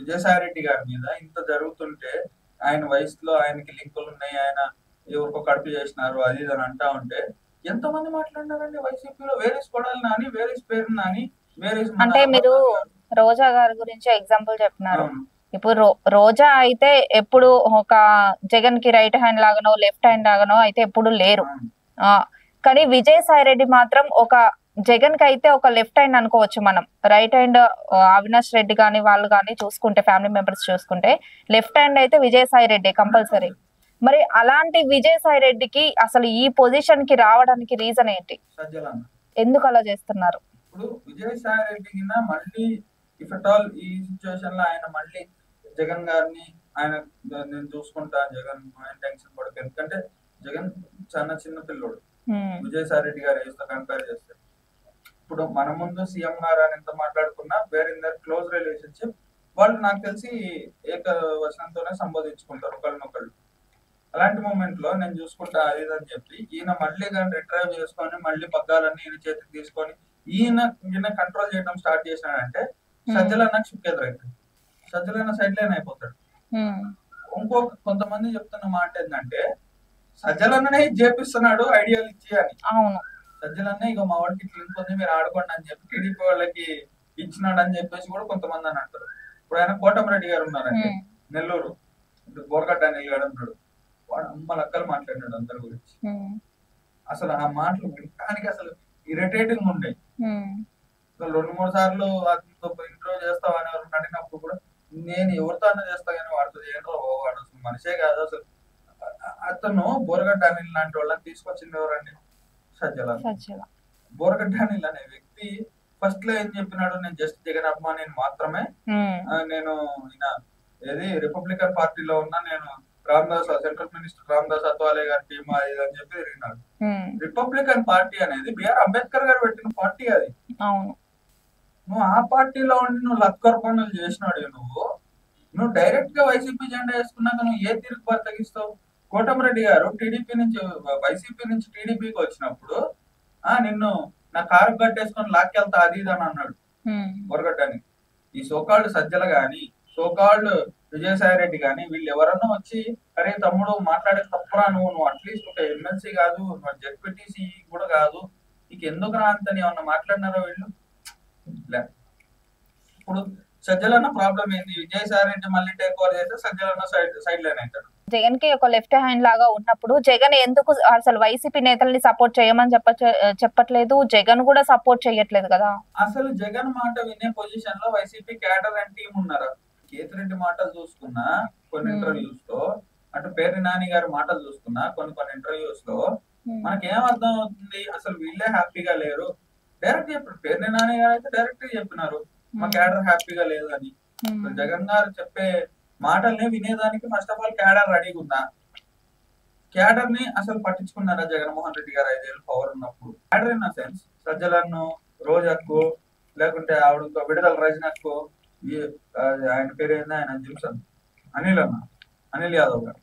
విజయసాయి రెడ్డి గారి మీద ఇంత జరుగుతుంటే ఆయన వయసులో ఆయనకి లింకులు ఉన్నాయి, ఆయన ఎవరికో కడుపు చేసినారు అది ఇది అని అంటా ఉంటే ఎంతమంది మాట్లాడినారండి వైసీపీలో? వేరేస్ కొడాలి నాని, వేరేస్ పేరు నాని, వేరేస్ మన అంటే మీరు అమర్నాథ్ గారు. రోజా గారి గురించి ఎగ్జాంపుల్ చెప్తున్నారు. అవును. ఇప్పుడు రోజా అయితే ఎప్పుడు ఒక జగన్ కి రైట్ హ్యాండ్ లాగానో లెఫ్ట్ హ్యాండ్ లాగానో అయితే ఎప్పుడు లేరు. అవును. కానీ విజయసాయి రెడ్డి మాత్రం ఒక జగన్ కి అయితే ఒక లెఫ్ట్ హ్యాండ్ అనుకోవచ్చు మనం. రైట్ హ్యాండ్ అవినాష్ రెడ్డి గాని వాళ్ళు కానీ చూసుకుంటే, ఫ్యామిలీ మెంబర్స్ చూసుకుంటే లెఫ్ట్ హ్యాండ్ అయితే విజయసాయి రెడ్డి కంపల్సరీ. మరి అలాంటి విజయసాయి రెడ్డికి అసలు ఈ పొజిషన్ కి రావడానికి రీజన్ ఏంటి? సజ్జలన్న ఎందుకు అలా చేస్తున్నారు? ఇప్పుడు విజయసాయి రెడ్డి మళ్ళీ ఇఫ్ అట్ ఆల్ ఈ సిచ్యువేషన్ లో ఆయన మళ్ళీ జగన్ గారిని ఆయన నేను చూసుకుంటా, జగన్ ఆయన టెన్షన్ పడకు, ఎందుకంటే జగన్ చాలా చిన్న పిల్లోడు విజయసాయి రెడ్డి గారు ఏజ్ తో కంపేర్ చేస్తే. ఇప్పుడు మన ముందు సీఎం గారు అని ఎంత మాట్లాడుకున్నా were in their close relationship వాళ్ళు నాకు తెలిసి ఏకవచనంతోనే సంబోధించుకుంటారు ఒకళ్ళనొకళ్ళు. అలాంటి మూమెంట్ లో నేను చూసుకుంటా అది ఇది అని చెప్పి ఈయన మళ్ళీ కానీ రిట్రైవ్ చేసుకొని మళ్ళీ పగ్గాలన్నీ ఈయన చేతికి తీసుకొని ఈయన కంట్రోల్ చేయడం స్టార్ట్ చేసినాడంటే సజ్జలన్న క్షుక్కెదురైతుంది. సజ్జలన్న సైడ్ లైన్ అయిపోతాడు. ఇంకొక కొంతమంది చెప్తున్న మాట ఏంటంటే సజ్జలన్ననే చేపిస్తున్నాడు ఐడియాలు ఇచ్చి అని. అవును, సజ్జలన్న ఇక మా వాడికి ఇట్లా ఇంకొంది మీరు ఆడుకోండి అని చెప్పి టీడీపీ వాళ్ళకి ఇచ్చినాడు అని చెప్పేసి కూడా కొంతమంది అని అంటారు. ఇప్పుడు ఆయన కోటమిరెడ్డి గారు ఉన్నారండి, నెల్లూరు బోరగడ్డ అనిల్ గారు ఉన్నాడు, వాడు అమ్మ లక్కలు మాట్లాడినాడు అందరి గురించి. అసలు ఆ మాటలు వినడానికి అసలు ఇరిటేటింగ్ ఉండే. అసలు 2-3 సార్లు అతనితో ఇంటర్వ్యూ చేస్తావని ఎవరు అడిగినప్పుడు కూడా నేను ఎవరితో అన్నా చేస్తా కానీ వాడితో ఏంటో వాడు అసలు మనిషే కాదు అసలు. అతను బోరగడ్డ అనిల్ లాంటి వాళ్ళని తీసుకొచ్చింది ఎవరండి? సజ్జల. బోరగడ్డ అనిల్ అనే వ్యక్తి ఫస్ట్ లో ఏం చెప్పినాడు, నేను జస్ట్ జగన్ అభిమాని మాత్రమే, నేను ఏది రిపబ్లికన్ పార్టీలో ఉన్నా, నేను రామదాస్ సెంట్రల్ మినిస్టర్ రామదాస్ అత్వాలే గారి టీమ్ అది అని చెప్పి తిరిగినాడు. రిపబ్లికన్ పార్టీ అనేది బిఆర్ అంబేద్కర్ గారు పెట్టిన పార్టీ. అది నువ్వు ఆ పార్టీలో ఉండి నువ్వు లక్కర్ పనులు చేసినాడు. నువ్వు డైరెక్ట్ గా వైసీపీ జెండా వేసుకున్నాక నువ్వు ఏ తిరుగు బతకిస్తావు? కోటమిరెడ్డి గారు టీడీపీ నుంచి వైసీపీ నుంచి టీడీపీకి వచ్చినప్పుడు నిన్ను నా కారు కట్టేసుకొని లాక్కెళ్తా అది ఇది అని అన్నాడు బొరగడ్డని. ఈ సోకాళ్ళు సజ్జల గాని సోకాళ్ళు విజయసాయి రెడ్డి గాని వీళ్ళు ఎవరన్నా వచ్చి అరే తమ్ముడు మాట్లాడే తప్పురా, నువ్వు అట్లీస్ట్ ఒక ఎమ్మెల్సీ కాదు, జెడ్పీటీసీ కూడా కాదు, నీకు ఎందుకు రా అంతని ఏమన్నా మాట్లాడినారా వీళ్ళు? ఇప్పుడు సజ్జలన్న ప్రాబ్లం ఏంది? విజయసాయి రెడ్డి మళ్ళీ టేక్ ఓవర్ చేస్తే సజ్జలన్న సైడ్ లైన్ అవుతాడు. జగన్ కి ఒక లెఫ్ట్ హ్యాండ్ లాగా ఉన్నప్పుడు జగన్ ఎందుకు అసలు వైసీపీ నేతల్ని సపోర్ట్ చేయమని చెప్పట్లేదు? జగన్ కూడా సపోర్ట్ చేయట్లేదు కదా. అసలు జగన్ మాట వినే పొజిషన్ లో వైసీపీ క్యాడర్ అండ్ టీం ఉన్నారు. కేతిరెడ్డి మాటలు చూసుకున్నా కొన్ని ఇంటర్వ్యూస్ లో, అటు పేర్ని నాని గారి మాటలు చూసుకున్నా కొన్ని ఇంటర్వ్యూస్ లో మనకేం అర్థం అవుతుంది, అసలు వీళ్ళే హ్యాపీగా లేరు. డైరెక్ట్ చెప్పారు, పేర్ని నాని గారు అయితే డైరెక్ట్ చెప్పినారు మా క్యాడర్ హ్యాపీగా లేదు అని. జగన్ గారు చెప్పే మాటల్ని వినేదానికి ఫస్ట్ ఆఫ్ ఆల్ క్యాడర్ రెడీగా ఉందా? క్యాడర్ ని అసలు పట్టించుకున్నారా జగన్మోహన్ రెడ్డి గారు 5 ఏళ్ళు పవర్ ఉన్నప్పుడు? క్యాడర్ ఇన్ సెన్స్ సజ్జలను, రోజాకు, లేకుంటే ఆవిడ విడుదల రజనకు, ఆయన పేరు ఏంది, ఆయన జిమ్సన్ అనిల్ యాదవ్ గారు,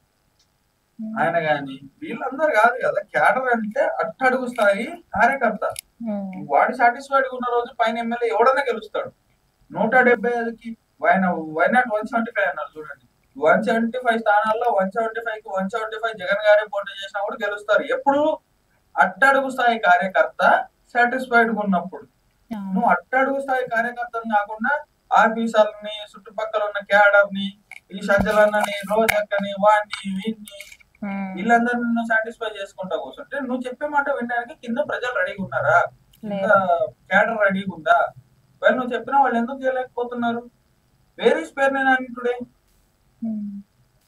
ఆయన గాని వీళ్ళందరూ కాదు కదా. క్యాడర్ అంటే అట్టడుగు స్థాయి కార్యకర్త. వాడి సాటిస్ఫైడ్ ఉన్న రోజు పైన ఎమ్మెల్యే ఎవడన్నా గెలుస్తాడు. 175కి ఆయన వైనాట్ 175 అన్నారు చూడండి. 175 స్థానాల్లో 175కి 175 జగన్ గారే పోటీ చేసినా కూడా గెలుస్తారు. ఎప్పుడు? అట్టడుగు స్థాయి కార్యకర్త సాటిస్ఫైడ్ గా ఉన్నప్పుడు. నువ్వు అట్టడుగు స్థాయి కార్యకర్తను కాకుండా ఆఫీసర్ని, చుట్టుపక్కల ఉన్న క్యాడర్ ని, ఈ సజ్జలన్నని, రోజక్కని, వాడిని వీడిని వీళ్ళందరినీ నువ్వు సాటిస్ఫై చేసుకుంటా కూర్చుంటే నువ్వు చెప్పే మాట వినడానికి కింద ప్రజలు రెడీగా ఉన్నారా? కింద క్యాడర్ రెడీగా ఉందా? వాళ్ళు నువ్వు చెప్పినా వాళ్ళు ఎందుకు చేయలేకపోతున్నారు? Where is Perni Nani today?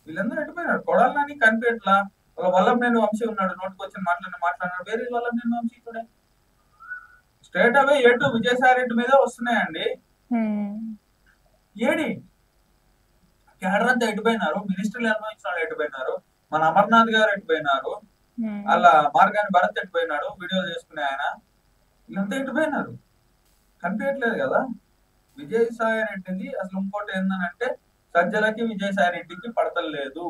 వీళ్ళందరూ ఎట్టిపోయినారు. కొడాలని కనిపెట్లా. ఒక వల్లభనేని వంశీ ఉన్నాడు, నోటికి వచ్చిన మాట్లాడినాడు. Where is Vallabhaneni Vamsi today? Straight away at Vijayasai Reddy మీద వస్తున్నాయండి. ఏడి క్యాడర్ అంతా ఎట్టిపోయినారు. మినిస్టర్లు అనుభవించిన వాళ్ళు ఎట్టిపోయినారు. మన అమర్నాథ్ గారు ఎట్టిపోయినారు. అలా మార్గాన్ని భరత్ ఎట్టిపోయినాడు, వీడియోలు చేసుకునే ఆయన. వీళ్ళంతా ఎట్టిపోయినారు, కనిపించట్లేదు కదా. విజయసాయి రెడ్డిది అసలు ఇంకోటి ఏంటంటే సజ్జలకి విజయసాయి రెడ్డికి పడతలేదు.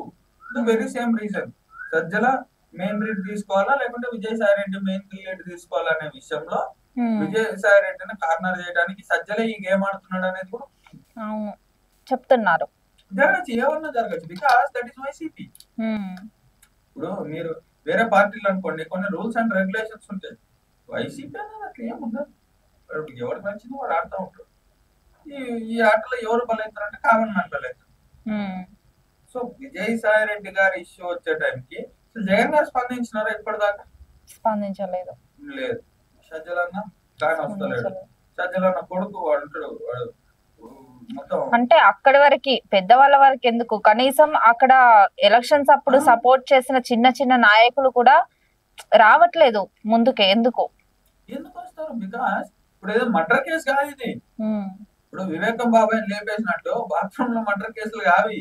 Very same reason. Sajjala main lead తీసుకోవాలా లేకుంటే విజయసాయి రెడ్డి మెయిన్ లీడ్ తీసుకోవాలా అనే విషయంలో విజయసాయి రెడ్డిని కార్నర్ చేయడానికి సజ్జల ఈ గేమ్ ఆడుతున్నాడు అనేది కూడా చెప్తున్నారు. జరగచ్చు, ఏమన్నా జరగచ్చు, బికాస్ దట్ ఈస్ వైసీపీ. ఇప్పుడు మీరు వేరే పార్టీలు అనుకోండి, కొన్ని రూల్స్ అండ్ రెగ్యులేషన్స్ ఉంటాయి. వైసీపీ అనేది అట్లా ఏముండదు. ఎవరికి నచ్చింది వాడు ఆడుతూ ఉంటాడు. ఈ ఆటలో ఎవరు బలవుతారంటే కామన్ మ్యాన్ బలవుతారు. సో విజయసాయి రెడ్డి గారి ఇష్యూ వచ్చే టైంకి జగన్ గారు స్పందించినారా ఇప్పటిదాకా? స్పందించలేదు. లేదు. సజ్జలన్న కానీ వస్తలేడు. సజ్జలన్న కొడుకు వాడు ఉంటాడు, వాడు మొత్తం అంటే అక్కడి వరకు పెద్దవాళ్ళ వరకు ఎందుకు, కనీసం అక్కడ ఎలక్షన్స్ అప్పుడు సపోర్ట్ చేసిన చిన్న చిన్న నాయకులు కూడా రావట్లేదు ముందుకే. ఎందుకు వస్తారు? బికాస్ ఇప్పుడు ఏదో మర్డర్ కేసు కాదు ఇది. ఇప్పుడు వివేకం బాబాయ్ లేపేసినట్టు బాత్రూమ్ లో మర్డర్ కేసులు కావి.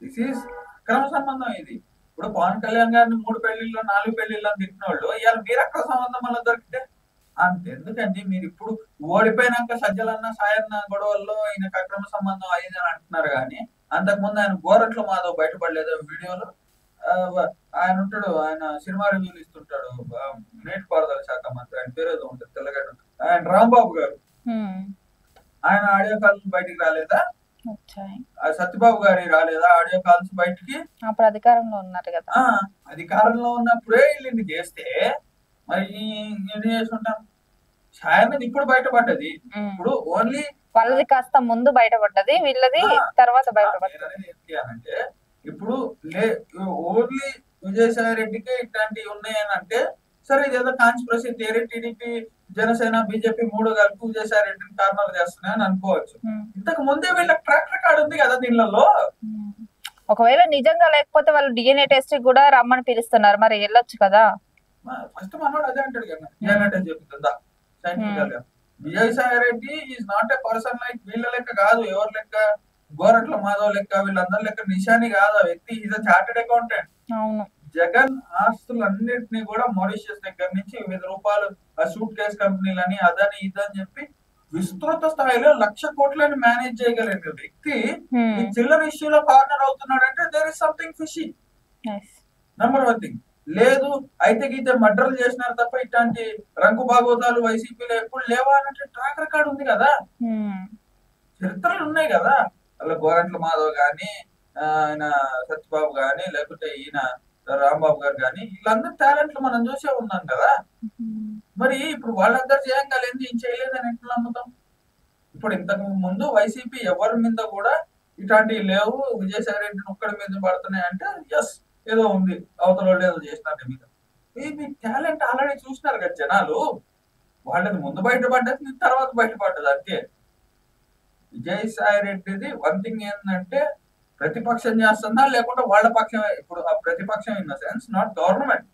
దిస్ ఈస్ క్రమ సంబంధం ఇది. ఇప్పుడు పవన్ కళ్యాణ్ గారిని 3 పెళ్లిళ్ళు 4 పెళ్లిళ్ళు తిట్టిన వాళ్ళు ఇవాళ మీరు అక్కడ సంబంధం వల్ల దొరికితే అంతెందుకండి. మీరు ఇప్పుడు ఓడిపోయినాక సజ్జలన్న సాయన్న గొడవల్లో ఈయనకు అక్రమ సంబంధం అయ్యిందని అంటున్నారు, కానీ అంతకుముందు ఆయన గోరట్లు మాధవ్ బయటపడలేదు వీడియోలో. ఆయన ఉంటాడు, ఆయన సినిమా రివ్యూలు ఇస్తుంటాడు, నీటిపారుదల శాఖ మంత్రి, ఆయన పేరు ఏదో ఉంటుంది తెల్లగడ్డ, ఆయన రాంబాబు గారు. ఆయన ఆడియో కాల్స్ బయటికి రాలేదా? సత్యబాబు గారి రాలేదా ఆడియో కాల్స్ బయటికి? అప్పుడు అధికారంలో ఉన్నారు కదా. అధికారంలో ఉన్నప్పుడే వీళ్ళని చేస్తే మరి ఏం చేసి ఉంటాం? ఛాయన్నది ఇప్పుడు బయటపడ్డది. ఇప్పుడు ఓన్లీ వాళ్ళది కాస్త ముందు బయటపడ్డది, వీళ్ళది తర్వాత బయటపడ్డది. అంటే ఇప్పుడు ఓన్లీ విజయసాయి రెడ్డికి ఇట్లాంటివి ఉన్నాయని అంటే సరే, ఇదేదో conspiracy theory, TDP Janasena BJP 3 కలిపి విజయసాయి రెడ్డిని కార్నర్ చేస్తున్నాయని అనుకోవచ్చు. ఇంతకు ముందే వీళ్ళకి ట్రాక్ రికార్డ్ ఉంది కదా దీనిలో. ఒకవేళ నిజంగా లేకపోతే వాళ్ళు డిఎన్ఏ టెస్ట్ కూడా రమ్మని పిలుస్తున్నారు, మరి వెళ్ళొచ్చు కదా. ఫస్ట్ మనోడు అదే అంటాడు కదా, డిఎన్ఏ టెస్ట్ చెప్తుందా సైంటిఫికల్ గా. Vijayasai Reddy is not a person like వీళ్ళ లెక్క కాదు, ఎవరి లెక్క గోరట్ల మాధవ్ లెక్క వీళ్ళందరి లెక్క నిషాని కాదు ఆ వ్యక్తి. Is a chartered accountant. Jagan ఆస్తులన్నిటినీ కూడా మారిషియస్ దగ్గర నుంచి వివిధ రూపాయలు సూట్ కేస్ కంపెనీలని అదని ఇదని చెప్పి విస్తృత స్థాయిలో 1,00,000 కోట్లని మేనేజ్ చేయగలిగిన వ్యక్తి ఈ చిల్లర ఇష్యూలో కార్నర్ అవుతున్నాడంటే there is something fishy. Number 1 thing. లేదు అయితే గీతే మర్డర్లు చేసినారు తప్ప ఇట్లాంటి రంగు భాగవతాలు వైసీపీలో ఎప్పుడు లేవా అన్నట్టు ట్రాక్ రికార్డ్ ఉంది కదా, చరిత్రలు ఉన్నాయి కదా. అలా గోరంట్ల మాధవ్ గాని, ఆయన సత్యబాబు గాని, లేకుంటే ఈయన రాంబాబు గారు గాని, వీళ్ళందరూ టాలెంట్లు మనం చూసే ఉన్నాం కదా. మరి ఇప్పుడు వాళ్ళందరూ చేయగలేదు, ఏం చేయలేదని ఎట్లా నమ్ముతాం? ఇప్పుడు ఇంతకు ముందు వైసీపీ ఎవరి మీద కూడా ఇట్లాంటివి లేవు, విజయసాయి రెడ్డిని ఒక్కడి మీద పడుతున్నాయి అంటే ఎస్ ఏదో ఉంది, అవతల వాళ్ళు ఏదో చేసినారు మీద. మీ టాలెంట్ ఆల్రెడీ చూసినారు కదా జనాలు. వాళ్ళది ముందు బయటపడ్డది, తర్వాత బయటపడ్డది అంతే. విజయసాయి రెడ్డిది 1 థింగ్ ఏంటంటే ప్రతిపక్షం చేస్తుందా లేకుంటే వాళ్ళ పక్షమే. ఇప్పుడు ఆ ప్రతిపక్షం in the sense not government.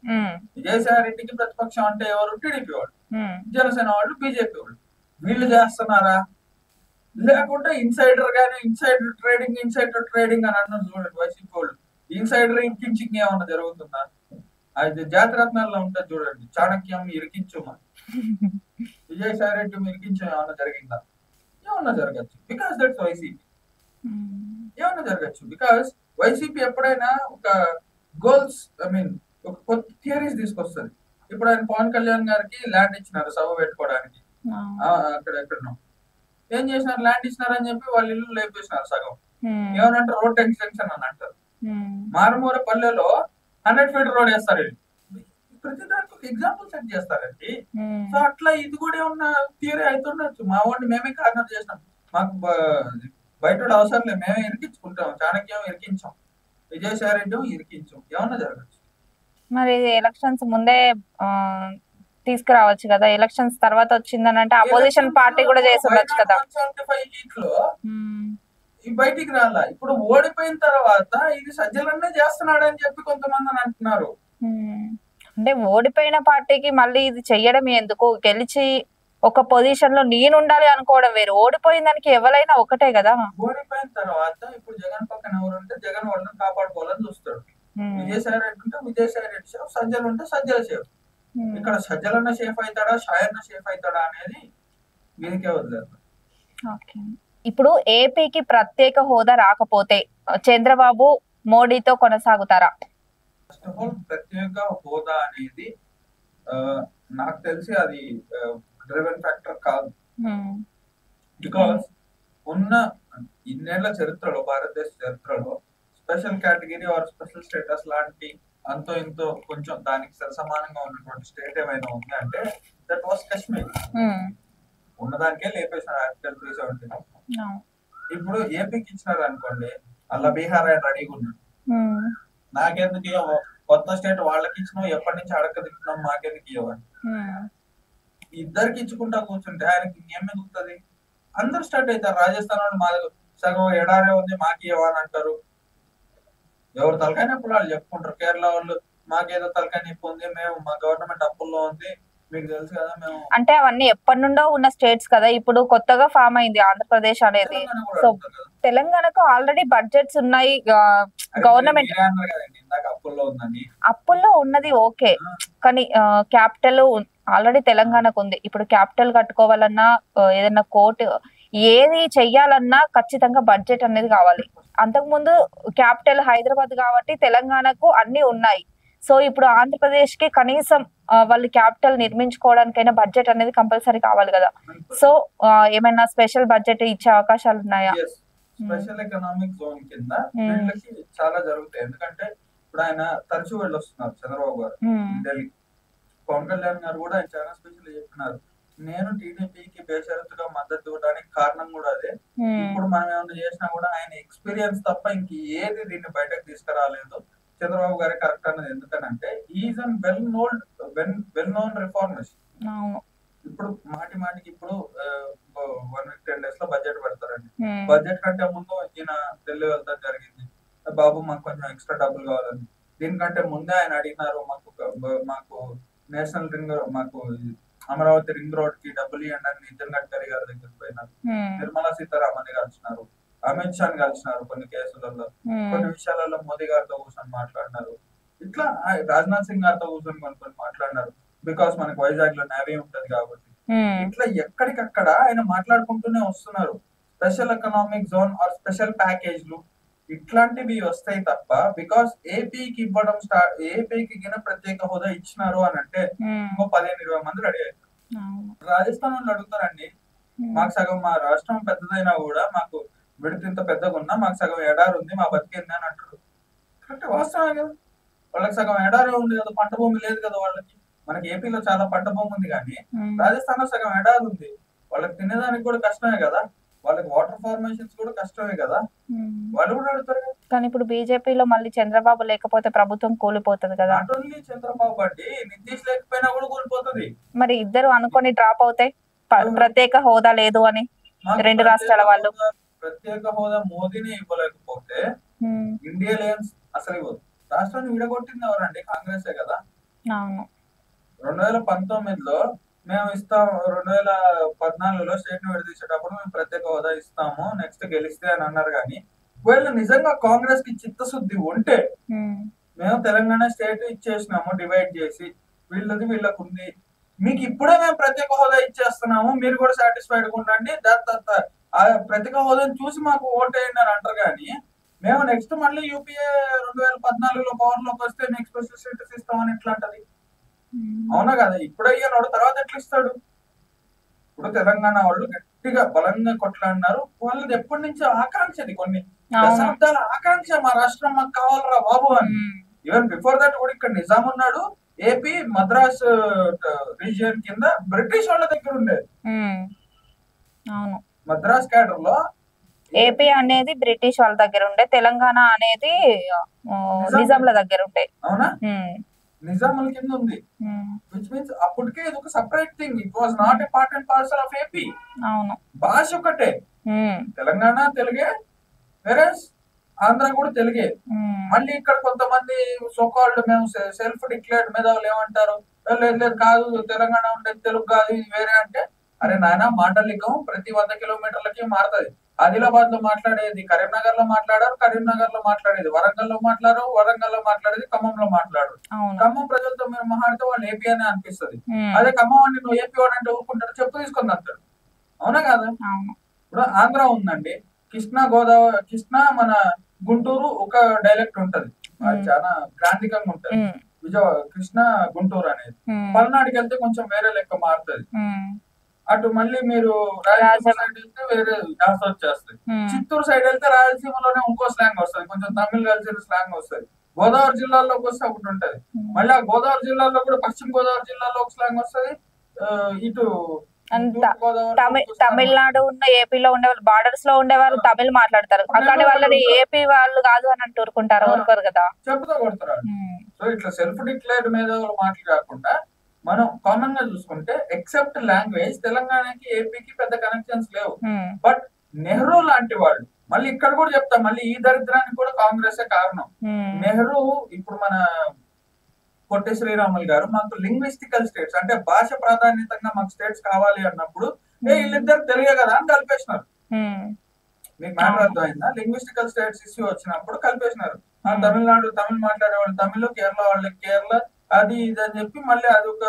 Vijayasai రెడ్డికి ప్రతిపక్షం అంటే ఎవరు? టీడీపీ వాళ్ళు, జనసేన వాళ్ళు, బీజేపీ వాళ్ళు. వీళ్ళు చేస్తున్నారా లేకుంటే ఇన్సైడర్ గానీ ఇన్సైడర్ ట్రేడింగ్ అని అన్నారు చూడండి వైసీపీ వాళ్ళు. ఇన్సైడర్ ఇరికించింగ్ ఏమన్నా జరుగుతుందా? అది జాతిరత్నాల్లో ఉంటుంది చూడండి, చాణక్యం ఇరికించమని. విజయసాయి రెడ్డి ఇరికించం ఏమన్నా జరిగిందా? ఏమన్నా జరగచ్చు, బికాస్ దట్స్ వైసీపీ. ఏమన్నా జరగచ్చు బికాస్ వైసీపీ ఎప్పుడైనా ఒక గోల్స్ ఒక కొత్త థియరీస్ తీసుకొస్తుంది. ఇప్పుడు ఆయన పవన్ కళ్యాణ్ గారికి ల్యాండ్ ఇచ్చినారు సభ పెట్టుకోవడానికి, అక్కడ ఎక్కడనో ఏం చేసినారు, ల్యాండ్ ఇచ్చినారని చెప్పి వాళ్ళ ఇల్లు లేపేసినారు సగం. ఏమనంటారు? రోడ్ ఎక్స్టెన్షన్ అని అంటారు. మారుమూర పల్లెలో 100 feet రోడ్ వేస్తారు. ప్రతి దానికి ఒక ఎగ్జాంపుల్ సెట్ చేస్తారండి. సో అట్లా ఇది కూడా ఏమన్నా థియరీ అవుతుండొచ్చు. మా వాడిని మేమే కార్నర్ చేసినాం, మాకు బయట అవసరం లేదు, మేమే ఇరికించుకుంటాం. చాణక్యం ఇరికించాం, విజయసాయి రెడ్డి ఇరికించాం, ఏమన్నా జరగచ్చు. మరి ఎలక్షన్స్ ముందే తీసుకురావచ్చు కదా, ఎలక్షన్స్ తర్వాత వచ్చిందని అంటే అపోజిషన్ పార్టీ కూడా చేసి ఉండొచ్చు కదా. 175 సీట్లు బయటికి రాలా. ఇప్పుడు ఓడిపోయిన తర్వాత ఇది సజ్జలన్నే చేస్తున్నాడు అని చెప్పి కొంతమంది అంటున్నారు. అంటే ఓడిపోయిన పార్టీకి మళ్ళీ ఇది చెయ్యడం ఎందుకు? గెలిచి ఒక పొజిషన్ లో నేను ఉండాలి అనుకోవడం వేరు, ఓడిపోయిన దానికి ఎవరైనా ఒకటే కదా. ఓడిపోయిన తర్వాత ఇప్పుడు జగన్ పక్కన ఎవరు ఉంటే జగన్ వాళ్ళని కాపాడుకోవాలని చూస్తాడు. విజయసాయి రెడ్డి ఉంటే విజయసాయి రెడ్డి సేఫ్, సజ్జలు ఉంటే సజ్జల సేఫ్. ఇక్కడ సజ్జలన్న సేఫ్ అవుతాడా షాయన్న సేఫ్ అవుతాడా అనేది వీరికే వదిలేదు. ఇప్పుడు ఏపీకి ప్రత్యేక హోదా రాకపోతే చంద్రబాబు మోడీతో కొనసాగుతారా? ఫస్ట్ ఆఫ్ ఆల్ ప్రత్యేక హోదా అనేది నాకు తెలిసి అది డ్రివెన్ ఫ్యాక్టర్ కాదు. బికాస్ ఉన్న ఇన్నేళ్ల చరిత్రలో, భారతదేశ చరిత్రలో special category or special status లాంటి అంతో ఇంతో కొంచెం దానికి సరసమానంగా ఉన్నటువంటి స్టేట్ ఏమైనా ఉంది అంటే దట్ వాస్ కాశ్మీర్. ఉన్నదానికే లేపేసినారు ఆర్టికల్ 370. ఇప్పుడు ఏపీకి ఇచ్చినారు అనుకోండి, అలా బీహార్ ఆయన రెడీగా ఉన్నాడు. నాకెందుకు కొత్త స్టేట్ వాళ్ళకి ఇచ్చినావు, ఎప్పటి నుంచి అడగ తింటున్నాం, మాకెందుకు ఇవ్వండి. ఇద్దరికి ఇచ్చుకుంటా కూర్చుంటే ఆయనకి ఇంకేం మిగులుతుంది? అందరు స్టార్ట్ అవుతారు. రాజస్థాన్ వాళ్ళు మా సగం ఎడారే ఉంది మాకు ఇవ్వని అంటారు. ఎవరు తలకాయ నొప్పులు వాళ్ళు చెప్పుకుంటారు. కేరళ వాళ్ళు మాకేదో తలకాయ నొప్పి ఉంది, మేము మా గవర్నమెంట్ అప్పుల్లో ఉంది, మీకు తెలుసు కదా మేము. అంటే అవన్నీ ఎప్పటి నుండో ఉన్న స్టేట్స్ కదా, ఇప్పుడు కొత్తగా ఫామ్ అయింది ఆంధ్రప్రదేశ్ అనేది. సో తెలంగాణకు ఆల్రెడీ బడ్జెట్స్ ఉన్నాయి, గవర్నమెంట్ అప్పుల్లో ఉన్నది ఓకే, కానీ క్యాపిటల్ ఆల్రెడీ తెలంగాణకు ఉంది. ఇప్పుడు క్యాపిటల్ కట్టుకోవాలన్నా, ఏదైనా కోర్టు ఏది చెయ్యాలన్నా ఖచ్చితంగా బడ్జెట్ అనేది కావాలి. అంతకుముందు క్యాపిటల్ హైదరాబాద్ కాబట్టి తెలంగాణకు అన్ని ఉన్నాయి. సో ఇప్పుడు ఆంధ్రప్రదేశ్ కి కనీసం వాళ్ళు క్యాపిటల్ నిర్మించుకోవడానికైనా బడ్జెట్ అనేది కంపల్సరీ కావాలి కదా. సో ఏమైనా స్పెషల్ బడ్జెట్ ఇచ్చే అవకాశాలు ఉన్నాయా? స్పెషల్ ఎకనామిక్ జోన్ కింద వీళ్ళకి చాలా జరుగుతాయి. ఎందుకంటే ఇప్పుడు ఆయన తరచూ వెళ్ళొస్తున్నారు చంద్రబాబు గారు ఢిల్లీ. పవన్ కళ్యాణ్ గారు కూడా ఆయన చాలా స్పెషల్ చెప్పినారు, నేను టీడీపీకి బేషరతుగా మద్దతు ఇవ్వడానికి కారణం కూడా అదే. ఇప్పుడు మనం ఏమైనా చేసినా కూడా ఆయన ఎక్స్పీరియన్స్ తప్ప ఇంక ఏది దీన్ని బయటకు తీసుకురాలేదు. చంద్రబాబు గారి కరెక్ట్ అన్నది ఎందుకనంటే is an well known reformist. ఇప్పుడు మాటికి ఇప్పుడు 1 week 10 days లో బడ్జెట్ పెడతారండి. బడ్జెట్ కంటే ముందు ఈయన ఢిల్లీ వెళ్తాం జరిగింది, బాబు మాకు కొంచెం ఎక్స్ట్రా డబ్బులు కావాలని. దీనికంటే ముందే ఆయన అడిగినారు, మాకు నేషనల్ రింగ్, మాకు అమరావతి రింగ్ రోడ్ కి డబ్బులు ఇవ్వండి అని నితిన్ గడ్కరీ గారి దగ్గరికి పోయినారు. నిర్మలా సీతారామన్ కలిసినారు, అమిత్ షాని కలిసినారు, కొన్ని కేసులలో, కొన్ని విషయాలలో మోదీ గారితో కూర్చొని మాట్లాడినారు. ఇట్లా రాజ్నాథ్ సింగ్ గారితో కూర్చొని కొన్ని మాట్లాడినారు, బికాస్ మనకు వైజాగ్ లో నేవీ ఉంటది కాబట్టి. ఇట్లా ఎక్కడికక్కడ ఆయన మాట్లాడుకుంటూనే వస్తున్నారు. Special economic zone or special ప్యాకేజ్లు ఇట్లాంటివి వస్తాయి తప్ప, బికాస్ ఏపీకి ఇవ్వడం ఏపీకి ప్రత్యేక హోదా ఇచ్చినారు అని అంటే ఇంకో 15-20 మంది రెడీ అవుతారు. రాజస్థాన్ వాళ్ళు అడుగుతారండి, మాకు సగం మా రాష్ట్రం పెద్దదైనా కూడా మాకు విడత ఇంత పెద్దగా ఉన్నా మాకు సగం ఎడారి ఉంది, మా బతికేంది అని అంటారు. కరెక్ట్, వాస్తవమే కదా. వాళ్ళకి సగం ఎడారి ఉంది కదా, పంట భూమి లేదు కదా వాళ్ళకి. మనకి ఏపీలో చాలా పంట భూమి ఉంది, కానీ రాజస్థాన్ లో సగం ఎడారి ఉంది. వాళ్ళకి తినేదానికి కూడా కష్టమే కదా, వాళ్ళకి వాటర్ ఫార్మేషన్స్ కూడా కష్టమే కదా, వాళ్ళు కూడా అడుగుతారు కదా. కానీ ఇప్పుడు బీజేపీలో మళ్ళీ చంద్రబాబు లేకపోతే ప్రభుత్వం కూలిపోతుంది కదా. నాట్ ఓన్లీ చంద్రబాబు అండి, నితీష్ లేకపోయినా కూడా కూలిపోతుంది. మరి ఇద్దరు అనుకొని డ్రాప్ అవుతాయి, ప్రత్యేక హోదా లేదు అని. రెండు రాష్ట్రాల వాళ్ళు ప్రత్యేక హోదా మోదీని ఇవ్వలేకపోతే ఇండియా లేన్స్ అసలు ఇవ్వదు. రాష్ట్రాన్ని విడగొట్టింది ఎవరండి? కాంగ్రెసే కదా. 2019లో మేము ఇస్తాం, 2014లో స్టేట్ ని విడదీసేటప్పుడు మేము ప్రత్యేక హోదా ఇస్తాము నెక్స్ట్ గెలిస్తే అని అన్నారు. కానీ వీళ్ళు నిజంగా కాంగ్రెస్ కి చిత్తశుద్ధి ఉంటే మేము తెలంగాణ స్టేట్ ఇచ్చేసినాము డివైడ్ చేసి, వీళ్ళకు ఉంది, మీకు ఇప్పుడే మేము ప్రత్యేక హోదా ఇచ్చేస్తున్నాము, మీరు కూడా సాటిస్ఫైడ్ ఉండండి, ఆ ప్రత్యేక హోదాని చూసి మాకు ఓటేయండి అని అంటారు. కానీ మేము నెక్స్ట్ మళ్ళీ యూపీఏ 2014లో పవర్ లోకి వస్తే మీకు స్పెషల్ స్టేటస్ ఇస్తామని ఎట్లా అంటది? అవునా కదా. ఇప్పుడు అయ్యాడు, తర్వాత ఎట్లా ఇస్తాడు? ఇప్పుడు తెలంగాణ వాళ్ళు గట్టిగా బలంగా కొట్లాడినారు. వాళ్ళది ఎప్పటి నుంచో ఆకాంక్షది, కొన్ని దశాబ్దాల ఆకాంక్ష, మా రాష్ట్రం మాకు కావాలరా బాబు అని. ఈవెన్ బిఫోర్ దట్ కూడా ఇక్కడ నిజాం ఉన్నాడు. ఏపీ మద్రాస్ రీజియన్ కింద బ్రిటిష్ వాళ్ళ దగ్గర ఉండేది. మద్రాస్ క్యాడర్ లో ఏపీ అనేది బ్రిటిష్ వాళ్ళ దగ్గర ఉండే, తెలంగాణ అనేది నిజాంల దగ్గర ఉండే. అవునా, నిజాముల కింద ఉంది. విచ్ మీన్స్ అప్పటికే ఇది ఒక separate thing. It was not a part and parcel of AP. అవును, భాష ఒకటే, తెలంగాణ తెలుగే, వెరస్ ఆంధ్ర కూడా తెలుగే. మళ్ళీ ఇక్కడ కొంతమంది సోకాల్డ్ మేము సెల్ఫ్ డిక్లేర్డ్ మేధావులు ఏమంటారు, లేదు కాదు తెలంగాణ ఉండేది తెలుగు కాదు ఇది వేరే అంటే, అరే నాయన మాండలికం ప్రతి 100 కిలోమీటర్లకి మారుతుంది. ఆదిలాబాద్ లో మాట్లాడేది కరీంనగర్ లో మాట్లాడారు, కరీంనగర్ లో మాట్లాడేది వరంగల్ లో మాట్లాడారు, వరంగల్ లో మాట్లాడేది ఖమ్మంలో మాట్లాడారు. ఖమ్మం ప్రజలతో మీరు మాట్లాడితే వాళ్ళు ఏపీ అని అనిపిస్తుంది. అదే ఖమ్మం అని నువ్వు ఏపీ వాడు అంటే ఊరుకుంటాడు, చెప్పు తీసుకొని అంటాడు. అవునా కాదు? ఇప్పుడు ఆంధ్ర ఉందండి, కృష్ణ మన గుంటూరు ఒక డైలెక్ట్ ఉంటది, చాలా గ్రాంధికంగా ఉంటది. కృష్ణ గుంటూరు అనేది. పల్నాడుకి వెళ్తే కొంచెం వేరే లెక్క మారుతుంది. అటు మళ్ళీ మీరు రాయలసీమ సైడ్ వెళ్తే వేరే యాస వచ్చేస్తుంది. చిత్తూరు సైడ్ వెళ్తే రాయలసీమలోనే ఇంకో స్లాంగ్ వస్తుంది, కొంచెం తమిళ్ కలిసిన స్లాంగ్ వస్తుంది. గోదావరి జిల్లాలోకి వస్తే ఒకటి ఉంటది. మళ్ళీ ఆ గోదావరి జిల్లాలో కూడా పశ్చిమ గోదావరి జిల్లాలో ఒక స్లాంగ్ వస్తుంది. ఇటు తమిళనాడు ఉన్న ఏపీలో ఉండే వాళ్ళు బార్డర్స్ లో ఉండే వాళ్ళు తమిళ్ మాట్లాడతారు, అక్కడ వాళ్ళని ఏపీ వాళ్ళు కాదు అని అంటూరుకుంటారు, ఊరుకోరు కదా, చెప్తా కొడతారు. సో ఇట్లా సెల్ఫ్ డిక్లేర్డ్ మీద మాటలు కాకుండా మనం కామన్ గా చూసుకుంటే ఎక్సెప్ట్ లాంగ్వేజ్ తెలంగాణకి ఏపీకి పెద్ద కనెక్షన్స్ లేవు. బట్ నెహ్రూ లాంటి వాళ్ళు, మళ్ళీ ఇక్కడ కూడా చెప్తా, మళ్ళీ ఈ దరిద్రానికి కూడా కాంగ్రెస్ కారణం. నెహ్రూ ఇప్పుడు మన పొట్టి శ్రీరాములు గారు మాకు లింగ్విస్టికల్ స్టేట్స్ అంటే భాష ప్రాధాన్యతంగా మాకు స్టేట్స్ కావాలి అన్నప్పుడు వీళ్ళిద్దరు తెలుగే కదా అని కలిపేసినారు. మీకు మ్యాటర్ అర్థమైందా? లింగ్విస్టికల్ స్టేట్స్ ఇష్యూ వచ్చినప్పుడు కలిపేసినారు. తమిళనాడు తమిళ్ మాట్లాడే వాళ్ళు తమిళ్, కేరళ వాళ్ళకి కేరళ, అది ఇది అని చెప్పి మళ్ళీ అది ఒక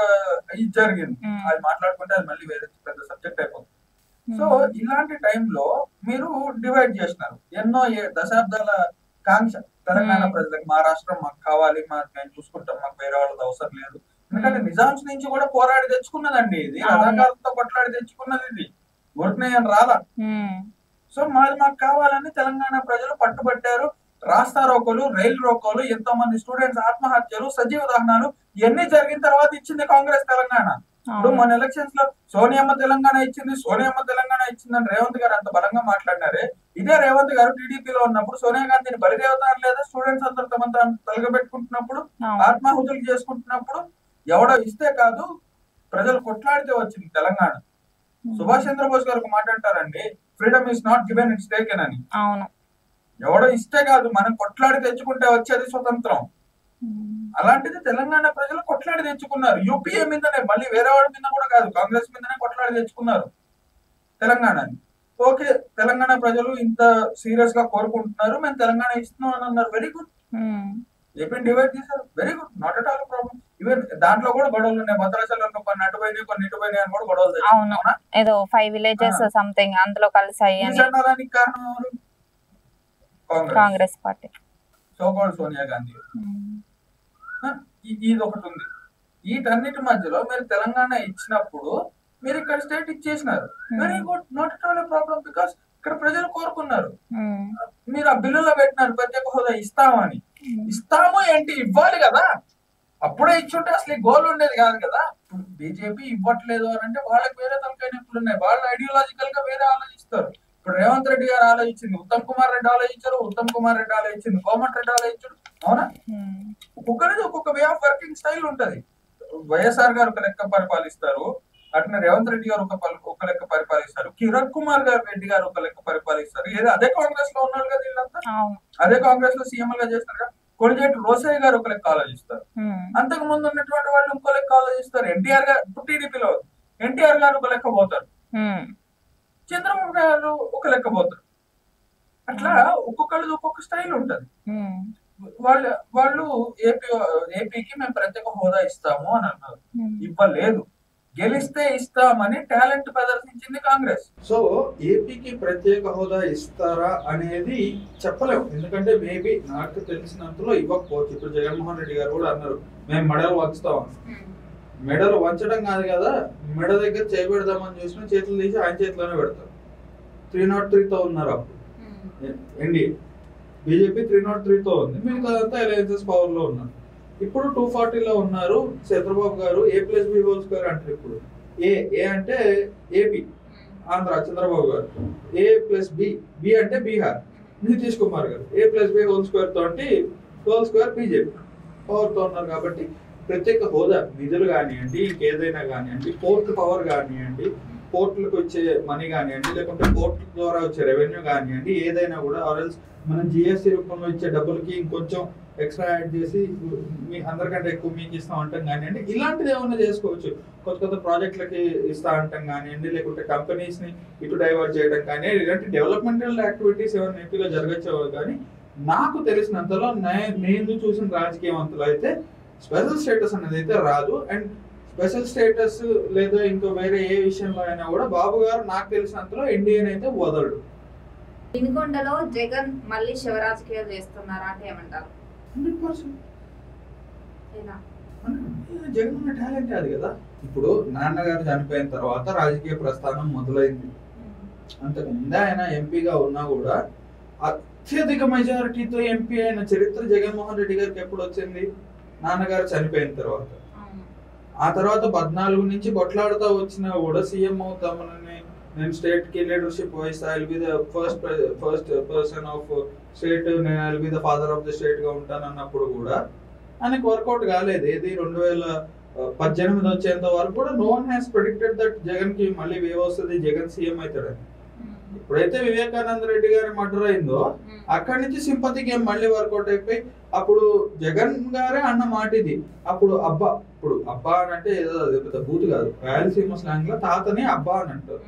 ఇది జరిగింది. అది మాట్లాడుకుంటే అది మళ్ళీ వేరే పెద్ద సబ్జెక్ట్ అయిపోతుంది. సో ఇలాంటి టైంలో మీరు డివైడ్ చేసినారు. ఎన్నో దశాబ్దాల కాంక్ష తెలంగాణ ప్రజలకు, మా రాష్ట్రం మాకు కావాలి, మేము చూసుకుంటాం, మాకు వేరే వాళ్ళది అవసరం లేదు. ఎందుకంటే నిజాంస్ నుంచి కూడా పోరాడి తెచ్చుకున్నదండి ఇది, రథాకాలతో కొట్లాడి తెచ్చుకున్నది ఇది, ఊరికనే రాలా. సో మాది మాకు కావాలని తెలంగాణ ప్రజలు పట్టుబట్టారు. రాస్తా రోకోలు, రైలు రోకోలు, ఎంతో మంది స్టూడెంట్స్ ఆత్మహత్యలు, సజీవ దహనాలు ఇవన్నీ జరిగిన తర్వాత ఇచ్చింది కాంగ్రెస్ తెలంగాణ. ఇప్పుడు మన ఎలక్షన్స్ లో సోనియమ్మ తెలంగాణ ఇచ్చింది, సోనియమ్మ తెలంగాణ ఇచ్చిందని రేవంత్ గారు అంత బలంగా మాట్లాడినారే. ఇదే రేవంత్ గారు టీడీపీలో ఉన్నప్పుడు సోనియా గాంధీని బలిదేవత లేదా స్టూడెంట్స్ అందరూ తమ తలగబెట్టుకుంటున్నప్పుడు, ఆత్మాహుతులు చేసుకుంటున్నప్పుడు ఎవడో ఇస్తే కాదు, ప్రజలు కొట్లాడితే వచ్చింది తెలంగాణ. సుభాష్ చంద్రబోస్ గారు ఒక మాట అంటారండి, freedom is not given, it's taken అని. ఎవడో ఇస్తే కాదు, మనం కొట్లాడి తెచ్చుకుంటే వచ్చేది స్వతంత్రం. అలాంటిది తెలంగాణ ప్రజలు కొట్లాడి తెచ్చుకున్నారు. యూపీఏ మీదనే, మళ్ళీ వేరే వాళ్ళ మీద కూడా కాదు, కాంగ్రెస్ మీదనే కొట్లాడి తెచ్చుకున్నారు తెలంగాణని. ఓకే, తెలంగాణ ప్రజలు ఇంత సీరియస్ గా కోరుకుంటున్నారు, మేము తెలంగాణ ఇస్తున్నాం అని అన్నారు. Very good. ఏపీని డివైడ్ చేశారు, very good, not at all problem. Even దాంట్లో కూడా గొడవలు ఉన్నాయి. భద్రాచలంలో కొన్ని అటుపోయినాయి, కొన్ని ఇటుపోయినాయి అని కూడా గొడవలు తెచ్చుకున్నాం. ఏదో 5 villages సంథింగ్ అందులో కలిసాయి అని. దానికి కారణం కాంగ్రెస్ పార్టీ, సోకాల్డ్ సోనియా గాంధీ. ఇది ఒకటి ఉంది. వీటన్నిటి మధ్యలో మీరు తెలంగాణ ఇచ్చినప్పుడు మీరు ఇక్కడ స్టేట్ ఇచ్చేసినారు. Very good, not at all problem, because ఇక్కడ ప్రజలు కోరుకున్నారు. మీరు ఆ బిల్లులో పెట్టినారు ప్రత్యేక హోదా ఇస్తామని. ఇస్తాము ఏంటి, ఇవ్వాలి కదా. అప్పుడే ఇచ్చుంటే అసలు ఈ గోల్ ఉండేది కాదు కదా. ఇప్పుడు బీజేపీ ఇవ్వట్లేదు అని అంటే వాళ్ళకి వేరే తలకాయ నొప్పులు ఉన్నాయి, వాళ్ళు ఐడియాలజికల్ గా వేరే ఆలోచిస్తారు. ఇప్పుడు రేవంత్ రెడ్డి గారు ఆలోచించింది, ఉత్తమ్ కుమార్ రెడ్డి ఆలోచించారు, ఉత్తమ్ కుమార్ రెడ్డి ఆలోచించింది, కోమటి రెడ్డి ఆలోచించారు. అవునా? ఒక్కొక్కరిది ఒక్కొక్క వే ఆఫ్ వర్కింగ్ స్టైల్ ఉంటది. వైఎస్ఆర్ గారు ఒక లెక్క పరిపాలిస్తారు, అట్లా రేవంత్ రెడ్డి గారు ఒక లెక్క పరిపాలిస్తారు, కిరణ్ కుమార్ గారు రెడ్డి గారు ఒక లెక్క పరిపాలిస్తారు. ఏదో అదే కాంగ్రెస్ లో ఉన్నారు కదా వీళ్ళంతా, అదే కాంగ్రెస్ లో సీఎం గా చేస్తారు కదా. కొణిజేటి రోసయ్య గారు ఒక లెక్క ఆలోచిస్తారు, అంతకు ముందు ఉన్నటువంటి వాళ్ళు ఇంకో లెక్క ఆలోచిస్తారు. ఎన్టీఆర్ గారు టీడీపీలో ఎన్టీఆర్ గారు ఒక లెక్క పోతారు, చంద్రబాబు గారు ఒక లెక్క పోతారు. అట్లా ఒక్కొక్కళ్ళది ఒక్కొక్క స్టైల్ ఉంటది. వాళ్ళు ఏపీకి మేము ప్రత్యేక హోదా ఇస్తాము అని అన్నారు, ఇవ్వలేదు. గెలిస్తే ఇస్తామని టాలెంట్ ప్రదర్శించింది కాంగ్రెస్. సో ఏపీకి ప్రత్యేక హోదా ఇస్తారా అనేది చెప్పలేము, ఎందుకంటే మేబీ నాకు తెలిసినంతలో ఇవ్వకపోవచ్చు. ఇప్పుడు జగన్మోహన్ రెడ్డి గారు కూడా అన్నారు, మేము మెడలు వంచుతామని. మెడలు వంచడం కాదు కదా, మెడ దగ్గర చేయబెడదామని చూసిన చేతులు తీసి ఆయన చేతిలోనే పెడతారు. 303తో ఉన్నారు అప్పుడు ఎన్డీఏ, బీజేపీ 303తో ఉంది, మిగతాదంతా అలయన్సెస్ పవర్ లో ఉన్నారు. ఇప్పుడు 240లో ఉన్నారు. చంద్రబాబు గారు A+B² అంటారు. ఇప్పుడు ఏ అంటే ఏపీ, ఆంధ్ర చంద్రబాబు గారు, A+B అంటే బీహార్ నితీష్ కుమార్ గారు, A+B² తోటి హోల్² బీజేపీ పవర్ తో ఉన్నారు. కాబట్టి ప్రత్యేక హోదా నిధులు కానివ్వండి, ఇంకేదైనా కానివ్వండి, పోర్ట్ పవర్ కానివ్వండి, పోర్టులకు వచ్చే మనీ కానివ్వండి, లేకుంటే పోర్టుల ద్వారా వచ్చే రెవెన్యూ కానివ్వండి, ఏదైనా కూడా ఆర్ఎల్స్ మనం జిఎస్టీ రూపంలో ఇచ్చే డబ్బులకి ఇంకొంచెం ఎక్స్ట్రా యాడ్ చేసి మీ అందరికంటే ఎక్కువ మీకు ఇస్తా అంటాం కానివ్వండి, ఇలాంటిది ఏమన్నా చేసుకోవచ్చు. కొత్త కొత్త ప్రాజెక్టులకి ఇస్తా అంటాం కానివ్వండి, లేకుంటే కంపెనీస్ ని ఇటు డైవర్ట్ చేయడం కానీ, ఇలాంటి డెవలప్మెంటల్ యాక్టివిటీస్ ఏమైనా ఏపీలో జరగచ్చు. కానీ నాకు తెలిసినంతలో నేను చూసిన రాజకీయవంతులు అయితే స్పెషల్ స్టేటస్ అనేది అయితే రాదు. అండ్ స్పెషల్ స్టేటస్ లేదా ఇంకో వేరే ఏ విషయంలో అయినా కూడా బాబు గారు నాకు తెలిసినంతలో ఎన్డీఏని అయితే వదలడు. వినుకొండలో జగన్ మళ్ళీ శివరాజకీయాలు చేస్తున్నారా అంటే ఏమంటారు? 100%. జగన్ ఉన్న టాలెంట్ అది కదా. ఇప్పుడు నాన్నగారు చనిపోయిన తర్వాత రాజకీయ ప్రస్థానం మొదలైంది. అంతకుముందే ఆయన ఎంపీగా ఉన్నా కూడా అత్యధిక మెజారిటీతో ఎంపీ అయిన చరిత్ర జగన్మోహన్ రెడ్డి గారికి ఎప్పుడు వచ్చింది? నాన్నగారు చనిపోయిన తర్వాత. ఆ తర్వాత 14 నుంచి కొట్లాడుతూ వచ్చినా కూడా సీఎం అవుతామని, నేను స్టేట్ కి లీడర్షిప్ వహిస్తా, I will be the first person of state, నేను I will be the father of the state గా ఉంటాను అన్నప్పుడు కూడా ఆయనకు వర్కౌట్ కాలేదు. ఏది 2018 వచ్చేంత వరకు కూడా no one has predicted that Jagan కి మళ్ళీ వేవ్ వస్తుంది, జగన్ సీఎం అవుతాడని. ఎప్పుడైతే వివేకానంద రెడ్డి గారి మర్డర్ అయిందో అక్కడి నుంచి సింపతి గేమ్ మళ్ళీ వర్కౌట్ అయిపోయి అప్పుడు జగన్ గారే అన్న మాట ఇది. అప్పుడు అబ్బా, ఇప్పుడు అబ్బా అని అంటే ఏదో పెద్ద బూత్ కాదు, రాయలసీమ స్లాంగ్ లో తాతని అబ్బా అని అంటారు.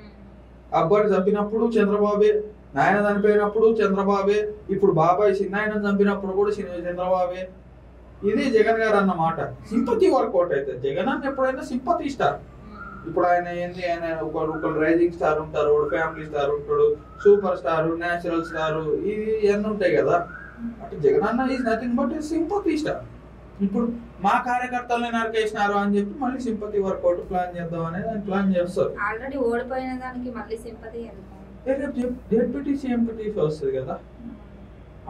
అబ్బాని చంపినప్పుడు చంద్రబాబే, నాయన చనిపోయినప్పుడు చంద్రబాబే, ఇప్పుడు బాబాయ్ చిన్నాయన చంపినప్పుడు కూడా చంద్రబాబే. ఇది జగన్ గారు అన్న మాట. సింపతి వర్కౌట్ అవుతుంది. జగన్ అన్న ఎప్పుడైనా సింపతి స్టార్. ఇప్పుడు ఆయన ఏంది, ఆయన ఒక రైజింగ్ స్టార్ ఉంటారు, ఒక ఫ్యామిలీ స్టార్ ఉంటాడు, సూపర్ స్టార్, నేచురల్ స్టార్, ఇవన్నీ ఉంటాయి కదా. అంటే జగన్ అన్న is nothing but sympathy star. ఇప్పుడు మా కార్యకర్తల్ని నరికేసినారు అని చెప్పి మళ్ళీ సింపతి వర్కౌట్ ప్లాన్ చేద్దాం అనేది ఆయన ప్లాన్ చేస్తారు. ఆల్రెడీ ఓడిపోయిన దానికి మళ్ళీ సింపతి జెడ్పీటీసీ ఎంపీటీసీ వస్తుంది కదా,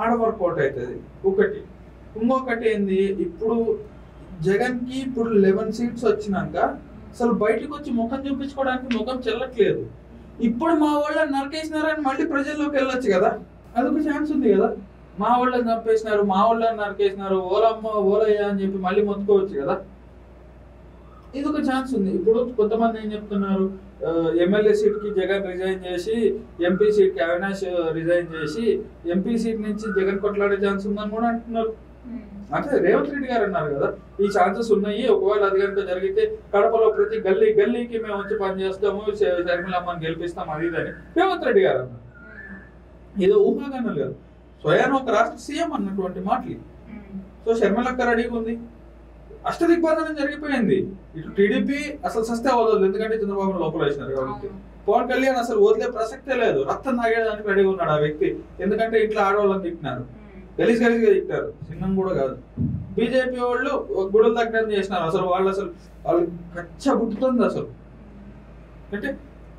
ఆడ వర్కౌట్ అవుతుంది ఒకటి. ఇంకొకటి ఏంది, ఇప్పుడు జగన్ కి ఇప్పుడు 11 సీట్స్ వచ్చినాక అసలు బయటకు వచ్చి ముఖం చూపించుకోవడానికి ముఖం చెల్లట్లేదు. ఇప్పుడు మా వాళ్ళని నరికేసినారని మళ్ళీ ప్రజల్లోకి వెళ్ళొచ్చు కదా, అదొక ఛాన్స్ ఉంది కదా. మా వాళ్ళని చంపేసినారు, మా వాళ్ళని నరికేసినారు, ఓలమ్మ ఓలయ్య అని చెప్పి మళ్ళీ మొత్తుకోవచ్చు కదా, ఇది ఒక ఛాన్స్ ఉంది. ఇప్పుడు కొంతమంది ఏం చెప్తున్నారు, ఎమ్మెల్యే సీట్ కి జగన్ రిజైన్ చేసి ఎంపీ సీట్ కి అవినాష్ రిజైన్ చేసి ఎంపీ సీట్ నుంచి జగన్ కొట్లాడే ఛాన్స్ ఉందని కూడా అంటున్నారు. అంటే రేవంత్ రెడ్డి గారు అన్నారు కదా, ఈ ఛాన్సెస్ ఉన్నాయి, ఒకవేళ అది కనుక జరిగితే కడపలో ప్రతి గల్లీకి మేము వచ్చి పని చేస్తాము, షర్మిలమ్మని గెలిపిస్తాం, అది ఇదని రేవంత్ రెడ్డి గారు అన్నారు. ఏదో ఊహాగానాలు కాదు, స్వయాన ఒక రాష్ట్ర సీఎం అన్నటువంటి మాటలు. సో షర్మిలక్క రెడీగా ఉంది. అష్టదిగ్బంధనం జరిగిపోయింది. ఇటు టీడీపీ అసలు సస్తే వదలదు, ఎందుకంటే చంద్రబాబు లోపల వేసినారు కాబట్టి. పవన్ కళ్యాణ్ అసలు వదిలే ప్రసక్తే లేదు, రక్తం తాగేదానికి రెడీగా ఉన్నాడు ఆ వ్యక్తి. ఎందుకంటే ఇట్లా ఆడవాళ్ళని తిట్టినారు, గలీజ్గా తిట్టారు, చిన్నం కూడా కాదు. బీజేపీ వాళ్ళు గుడులు దగ్గర చేసినారు. అసలు వాళ్ళు కచ్చబుట్టుతుంది అసలు. అంటే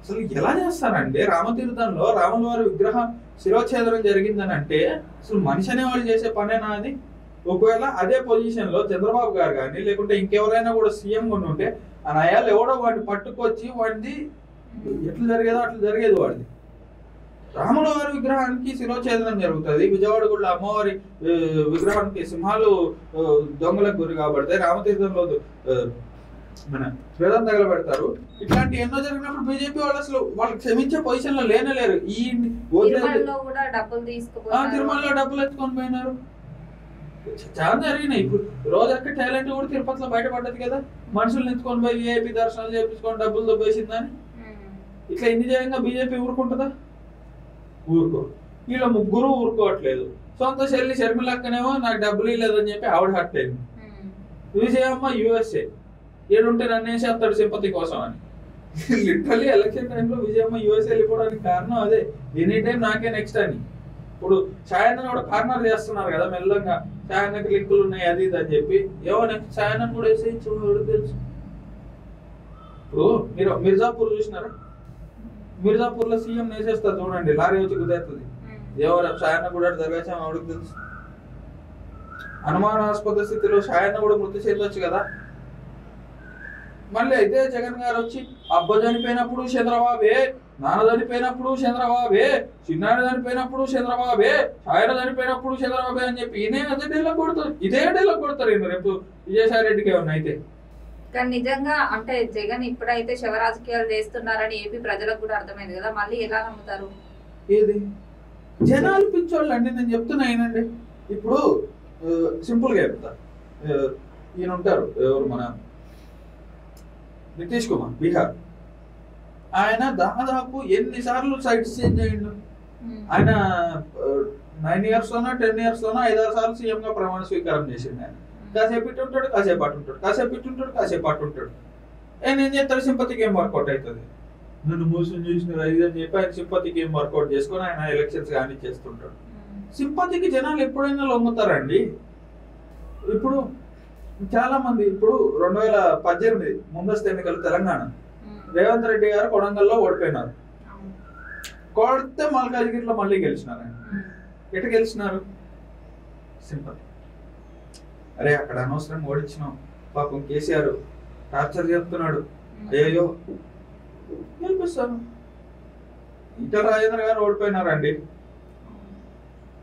అసలు ఎలా చేస్తారంటే, రామతీర్థంలో రాముల వారి విగ్రహం శిరోఛేదనం జరిగిందని అంటే అసలు మనిషి అనే వాళ్ళు చేసే పనేనా అది? ఒకవేళ అదే పొజిషన్ లో చంద్రబాబు గారు కానీ లేకుంటే ఇంకెవరైనా కూడా సీఎం కొని ఉంటే ఆ నయాలు ఎవడో వాడిని పట్టుకొచ్చి వాడిని ఎట్లా జరిగేదో అట్లా జరిగేది వాడిది. రాముల వారి విగ్రహానికి శిరోఛేదనం జరుగుతుంది, విజయవాడ గుడిలో అమ్మవారి విగ్రహానికి సింహాలు దొంగలకు గురి కాబడితే రామతీర్థంలో మన వేదం తగలబెడతారు. ఇట్లాంటి ఎన్నో జరిగినప్పుడు బీజేపీ వాళ్ళు అసలు వాళ్ళకి క్షమించే పొజిషన్ లో లేనలేరు. ఈ తిరుమలలో డబ్బులు ఎత్తుకొని పోయినారు, చాలా జరిగినాయి. ఇప్పుడు రోజక్క టాలెంట్ కూడా తిరుపతిలో బయటపడ్డది కదా, మనుషులు ఎత్తుకొని పోయి విఐపీ దర్శనాలు చేపించుకొని డబ్బులు దొబ్బేసిందని. ఇట్లా ఎన్ని జయంగా బీజేపీ ఊరుకుంటుందా? ఊరుకో. వీళ్ళ ముగ్గురు ఊరుకోవట్లేదు. సొంత చెల్లి షర్మిలక్కనేమో నాకు డబ్బులు ఇవ్వలేదని చెప్పి ఆవిడ హర్ట్ అయింది. విజయమ్మ యూఎస్ఏ ఏడుంటే నన్ను వేసేస్తాడు సింపతి కోసం అని. లిటరలీ ఎలక్షన్ టైంలో విజయమ్మ యూఎస్ఏ వెళ్ళిపోవడానికి కారణం అదే, ఎనీ టైం నాకే నెక్స్ట్ అని. ఇప్పుడు ఛాయన్న కూడా కార్నర్ చేస్తున్నారు కదా మెల్లగా, ఛాయన్నకి లింకులు ఉన్నాయి అది ఇది అని చెప్పి. ఏమో నెక్స్ట్ ఛాయన్న కూడా వేసేయచ్చు, తెలుసు. ఇప్పుడు మీరు మిర్జాపూర్ చూసినారా? మిర్జాపూర్ లో సీఎం వేసేస్తారు చూడండి, లారీ వచ్చి కుదేస్తుంది. ఎవరు ఛాయన్న కూడా జరగాల్సిన ఆవిడకి తెలుసు. అనుమానాస్పద స్థితిలో ఛాయన్న కూడా మృతి చెందొచ్చు కదా. మళ్ళీ అయితే జగన్ గారు వచ్చి అబ్బ చనిపోయినప్పుడు చంద్రబాబే, నాన్న చనిపోయినప్పుడు చంద్రబాబే, చిన్నాడు చనిపోయినప్పుడు చంద్రబాబే, ఆయన చనిపోయినప్పుడు చంద్రబాబే అని చెప్పి ఇదే డైలాగ్ కొడతారు. ఇదే డైలాగ్ కొడతారు ఈయన రేపు విజయసాయి రెడ్డికి ఏమన్నా అయితే. కానీ నిజంగా అంటే జగన్ ఇప్పుడైతే శవ రాజకీయాలు చేస్తున్నారని ఏపీ ప్రజలకు కూడా అర్థమైంది కదా, మళ్ళీ ఎలా నమ్ముతారు? ఏది జనాలు పిచ్చోళ్ళు అండి, నేను చెప్తున్నా ఏనండి. ఇప్పుడు సింపుల్ గా చెప్తా, ఈయన ఉంటారు ఎవరు మన నితీష్ కుమార్, బీహార్. ఆయన దాదాపు ఎన్నిసార్లు సైట్స్ చేంజ్ అయ్యిండు. ఆయన 9 years లోనో 10 years లోనో 5-6 సార్లు సీఎం గా ప్రమాణ స్వీకారం చేసిండు. ఆయన కాసేపు ఇటు ఉంటాడు, కాసేపు అటు ఉంటాడు, కాసేపు ఇటు ఉంటాడు, కాసేపు అటు ఉంటాడు. ఆయన ఏం చేస్తాడు, సింపతికి ఏం వర్కౌట్ అవుతుంది, నన్ను మోసం చేసిన ఇది అని చెప్పి ఆయన సింపతికి ఏం వర్కౌట్ చేసుకొని ఆయన ఎలక్షన్స్ కానీ చేస్తుంటాడు. సింపతికి జనాలు ఎప్పుడైనా లొంగుతారండి. ఇప్పుడు చాలా మంది ఇప్పుడు 2018 ముందస్తు ఎన్నికలు తెలంగాణ, రేవంత్ రెడ్డి గారు కొడంగల్లో ఓడిపోయినారు. కొడితే మల్కాజ్గిరిలో మళ్ళీ గెలిచినారు. ఎట గెలిచినారు? సింపతి. అరే అక్కడ అనవసరం ఓడించినాం, పాపం కేసీఆర్ టార్చర్ చేస్తున్నాడు, అయ్యో గెలిపిస్తాను. ఈటల రాజేంద్ర గారు ఓడిపోయినారండి,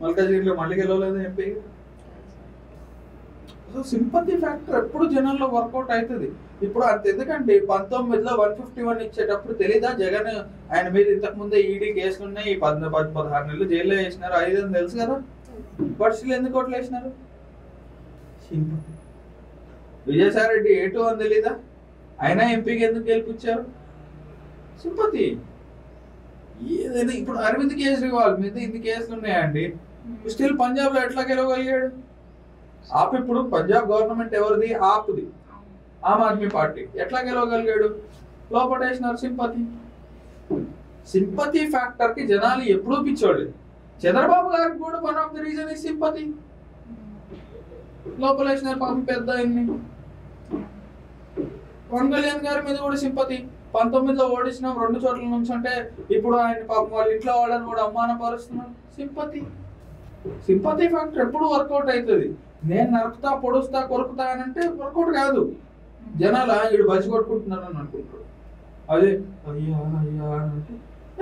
మల్కాజ్గిరిలో మళ్ళీ గెలవలేదు ఎంపీ. సో సింపతి ఫ్యాక్టర్ ఎప్పుడు జనాల్లో వర్కౌట్ అవుతుంది. ఇప్పుడు అంత ఎందుకంటే 19లో 151 ఇచ్చేటప్పుడు తెలీదా జగన్ ఆయన మీద ఇంతకు ముందే ఈడీ కేసులు ఉన్నాయి, 16 నెలలు జైల్లో వేసినారు, 5 అని తెలుసు కదా, బట్ స్టిల్ ఎందుకు ఓట్లు వేసినారు? సింపతి. విజయసాయి రెడ్డి A2 అని తెలీదా, అయినా ఎంపీకి ఎందుకు గెలిపించారు? సింపతి. ఏదైనా ఇప్పుడు అరవింద్ కేజ్రీవాల్ మీద ఇన్ని కేసులు ఉన్నాయండి, స్టిల్ పంజాబ్ లో ఎట్లా గెలవగలిగాడు? ఆప్ ఇప్పుడు పంజాబ్ గవర్నమెంట్ ఎవరిది? ఆప్ది, ఆమ్ ఆద్మీ పార్టీ. ఎట్లా గెలవగలిగాడు? లోపటేసినారు. సింపతి. సింపతి ఫ్యాక్టర్ కి జనాలు ఎప్పుడూ పిచ్చోళ్ళు. చంద్రబాబు గారికి కూడా వన్ ఆఫ్ ద రీజన్ ఈ సింపతి. లోపలేసినారు పాపం పెద్ద ఆయన్ని. పవన్ కళ్యాణ్ గారి మీద కూడా సింపతి. 19లో ఓడించినాం 2 చోట్ల నుంచి అంటే ఇప్పుడు ఆయన పాపం వాళ్ళ ఇంట్లో వాళ్ళని కూడా అవమానపరుస్తున్నారు. సింపతి. సింపతి ఫ్యాక్టర్ ఎప్పుడు వర్కౌట్ అవుతుంది. నేను నరుకుతా, పొడుస్తా, కొరుకుతా అని అంటే వర్కౌట్ కాదు. జనాలు వీడు బజ్జి కొట్టుకుంటున్నారు అని అనుకుంటారు. అదే అయ్యా అయ్యా అని అంటే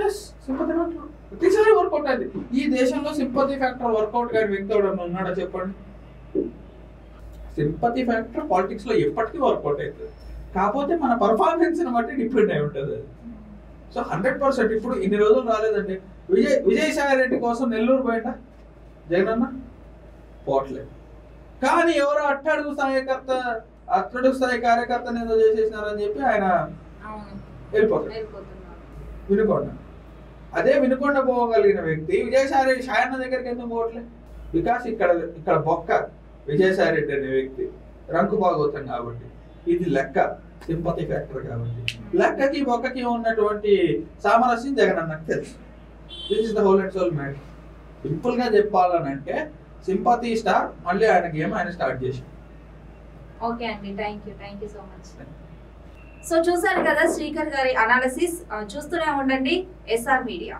ఎస్ సింపతి ఫ్యాక్టర్ ప్రతిసారి వర్కౌట్ అయింది. ఈ దేశంలో సింపతి ఫ్యాక్టర్ వర్కౌట్ కాని వ్యక్తి ఎవడన్నా ఉన్నాడా చెప్పండి? సింపతి ఫ్యాక్టర్ పాలిటిక్స్ లో ఎప్పటికీ వర్కౌట్ అవుతుంది, కాకపోతే మన పర్ఫార్మెన్స్ ని బట్టి డిపెండ్ అయి ఉంటుంది. సో 100% ఇప్పుడు ఇన్ని రోజులు రాలేదండి. విజయసాయి రెడ్డి కోసం నెల్లూరు పోయిందా జగన్ అన్న? పోవట్లేదు. కానీ ఎవరో అట్టడుగు స్థాయి కార్యకర్తను ఏదో చేసేసినారని చెప్పి ఆయన వెళ్ళిపోతాడు వినుకొండ. అదే వినుకొండ పోగలిగిన వ్యక్తి విజయసాయి రెడ్డి సాయన్న దగ్గరికి ఎందుకు పోవట్లేదు? బికాస్ ఇక్కడ బొక్క విజయసాయి రెడ్డి అనే వ్యక్తి రంకు భాగవతం కాబట్టి. ఇది లెక్క, సింపతి ఫ్యాక్టర్ కాబట్టి. లెక్కకి బొక్కకి ఉన్నటువంటి సామరస్యం జగన్ అన్నకు తెలుసు. This is the whole and soul matter. Simple గా చెప్పాలనంటే సింపతి స్టార్ మళ్ళీ ఆయన గేమ్ ఆయన స్టార్ట్ చేశారు. ఓకే అండి, thank you so much. So చూసారు కదా శ్రీకర్ గారి అనాలిసిస్. చూస్తూనే ఉండండి SR మీడియా.